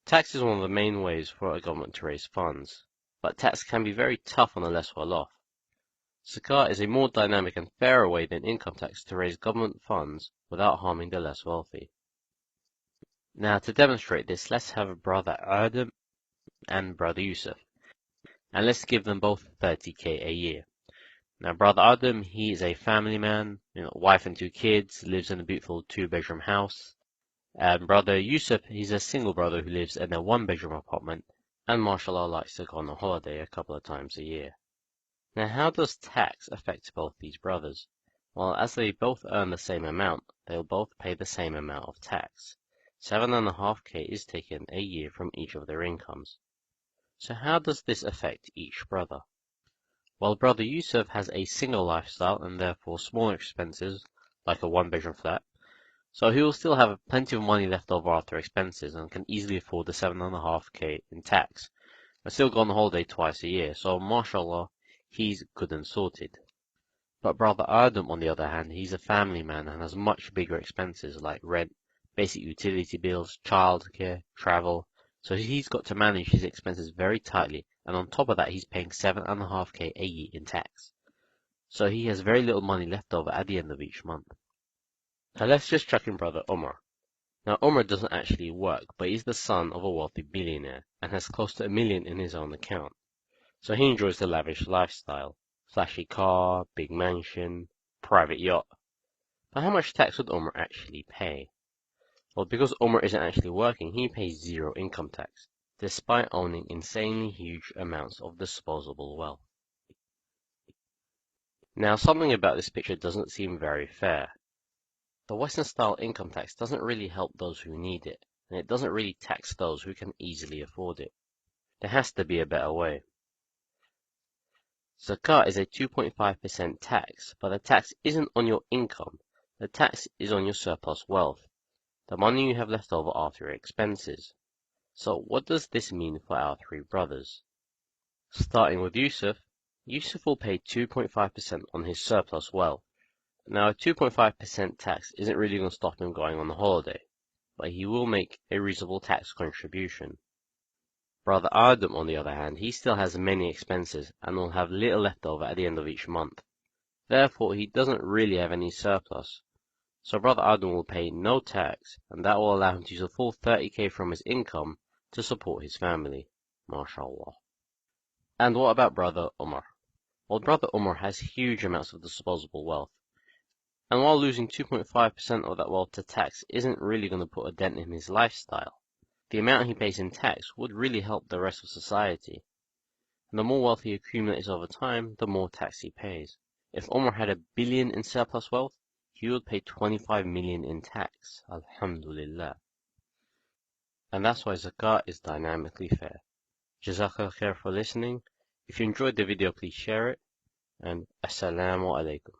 Tax is one of the main ways for a government to raise funds, but tax can be very tough on the less well off. Zakat is a more dynamic and fairer way than income tax to raise government funds without harming the less wealthy. Now, to demonstrate this, let's have brother Adam and brother Yusuf, and let's give them both 30k a year. Now, brother Adam, he is a family man, wife and 2 kids, lives in a beautiful 2-bedroom house. And brother Yusuf, he's a single brother who lives in a 1-bedroom apartment, and mashallah likes to go on a holiday a couple of times a year. Now, how does tax affect both these brothers? Well, as they both earn the same amount, they'll both pay the same amount of tax. 7.5k is taken a year from each of their incomes. So how does this affect each brother? Well, brother Yusuf has a single lifestyle and therefore smaller expenses, like a 1-bedroom flat, so he will still have plenty of money left over after expenses and can easily afford the 7.5k in tax, but still go on holiday twice a year, so mashallah, he's good and sorted. But brother Adam, on the other hand, he's a family man and has much bigger expenses like rent, basic utility bills, childcare, travel, so he's got to manage his expenses very tightly, and on top of that he's paying 7.5k a year in tax. So he has very little money left over at the end of each month. Now let's just chuck in brother Omar. Now Omar doesn't actually work, but he's the son of a wealthy billionaire and has close to $1 million in his own account. So he enjoys the lavish lifestyle, flashy car, big mansion, private yacht. But how much tax would Omar actually pay? Well, because Omar isn't actually working, he pays 0 income tax, despite owning insanely huge amounts of disposable wealth. Now, something about this picture doesn't seem very fair. The Western-style income tax doesn't really help those who need it, and it doesn't really tax those who can easily afford it. There has to be a better way. Zakat is a 2.5% tax, but the tax isn't on your income. The tax is on your surplus wealth, the money you have left over after your expenses. So what does this mean for our 3 brothers? Starting with Yusuf, Yusuf will pay 2.5% on his surplus wealth. Now, a 2.5% tax isn't really going to stop him going on a holiday, but he will make a reasonable tax contribution. Brother Adam, on the other hand, he still has many expenses and will have little left over at the end of each month. Therefore, he doesn't really have any surplus. So brother Adam will pay no tax, and that will allow him to use a full 30k from his income to support his family. MashaAllah. And what about brother Umar? Well, brother Umar has huge amounts of disposable wealth. And while losing 2.5% of that wealth to tax isn't really going to put a dent in his lifestyle, the amount he pays in tax would really help the rest of society. And the more wealth he accumulates over time, the more tax he pays. If Umar had $1 billion in surplus wealth, he would pay 25 million in tax. Alhamdulillah. And that's why Zakat is dynamically fair. Jazakallah khair for listening. If you enjoyed the video, please share it. And Assalamu alaikum.